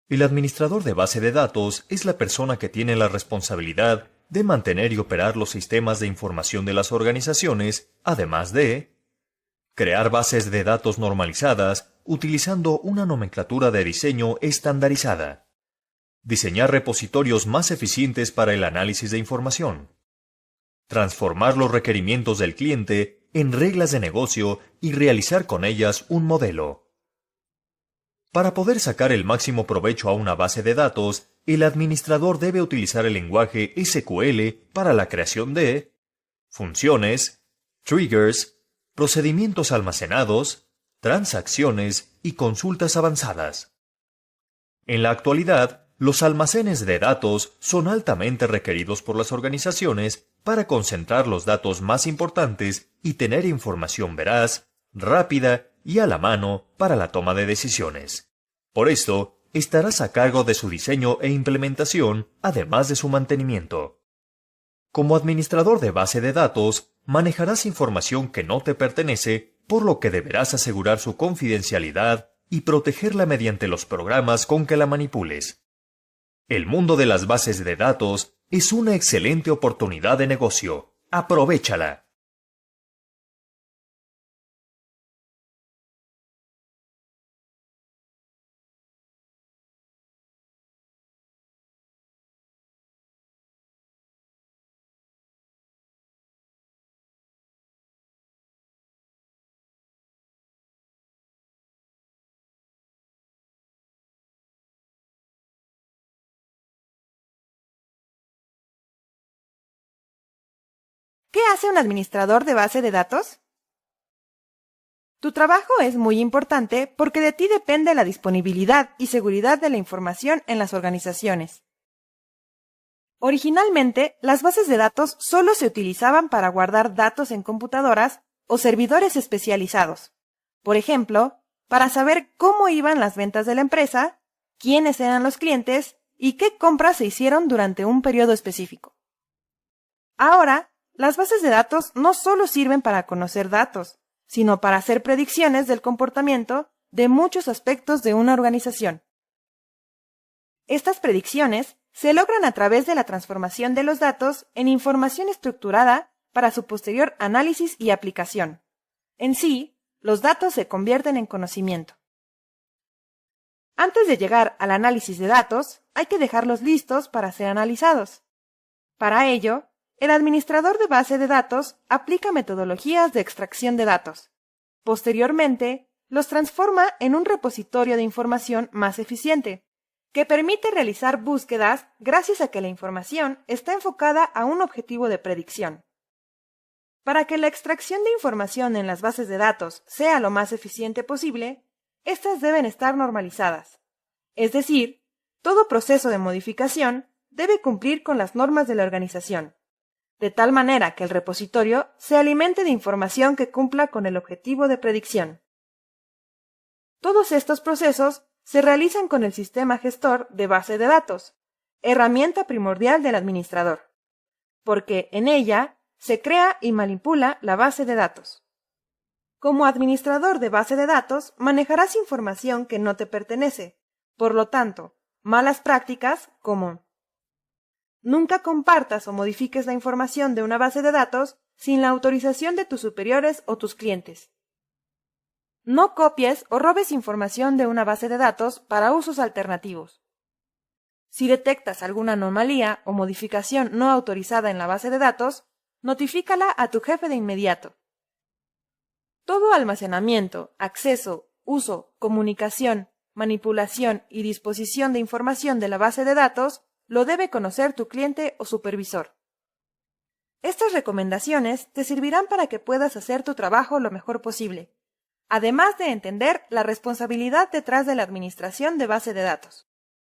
El administrador de base de datos es la persona que tiene la responsabilidad de mantener y operar los sistemas de información de las organizaciones, además de crear bases de datos normalizadas utilizando una nomenclatura de diseño estandarizada, diseñar repositorios más eficientes para el análisis de información, transformar los requerimientos del cliente en reglas de negocio y realizar con ellas un modelo. Para poder sacar el máximo provecho a una base de datos, el administrador debe utilizar el lenguaje SQL para la creación de funciones, triggers, procedimientos almacenados, transacciones y consultas avanzadas. En la actualidad, los almacenes de datos son altamente requeridos por las organizaciones para concentrar los datos más importantes y tener información veraz, rápida y a la mano para la toma de decisiones. Por esto, estarás a cargo de su diseño e implementación, además de su mantenimiento. Como administrador de base de datos, manejarás información que no te pertenece, por lo que deberás asegurar su confidencialidad y protegerla mediante los programas con que la manipules. El mundo de las bases de datos es una excelente oportunidad de negocio. ¡Aprovéchala! ¿Qué hace un administrador de base de datos? Tu trabajo es muy importante porque de ti depende la disponibilidad y seguridad de la información en las organizaciones. Originalmente, las bases de datos solo se utilizaban para guardar datos en computadoras o servidores especializados. Por ejemplo, para saber cómo iban las ventas de la empresa, quiénes eran los clientes y qué compras se hicieron durante un periodo específico. Ahora, las bases de datos no solo sirven para conocer datos, sino para hacer predicciones del comportamiento de muchos aspectos de una organización. Estas predicciones se logran a través de la transformación de los datos en información estructurada para su posterior análisis y aplicación. En sí, los datos se convierten en conocimiento. Antes de llegar al análisis de datos, hay que dejarlos listos para ser analizados. Para ello, el administrador de base de datos aplica metodologías de extracción de datos. Posteriormente, los transforma en un repositorio de información más eficiente, que permite realizar búsquedas gracias a que la información está enfocada a un objetivo de predicción. Para que la extracción de información en las bases de datos sea lo más eficiente posible, estas deben estar normalizadas. Es decir, todo proceso de modificación debe cumplir con las normas de la organización, de tal manera que el repositorio se alimente de información que cumpla con el objetivo de predicción. Todos estos procesos se realizan con el sistema gestor de base de datos, herramienta primordial del administrador, porque en ella se crea y manipula la base de datos. Como administrador de base de datos, manejarás información que no te pertenece, por lo tanto, malas prácticas como nunca compartas o modifiques la información de una base de datos sin la autorización de tus superiores o tus clientes. No copies o robes información de una base de datos para usos alternativos. Si detectas alguna anomalía o modificación no autorizada en la base de datos, notifícala a tu jefe de inmediato. Todo almacenamiento, acceso, uso, comunicación, manipulación y disposición de información de la base de datos lo debe conocer tu cliente o supervisor. Estas recomendaciones te servirán para que puedas hacer tu trabajo lo mejor posible, además de entender la responsabilidad detrás de la administración de base de datos.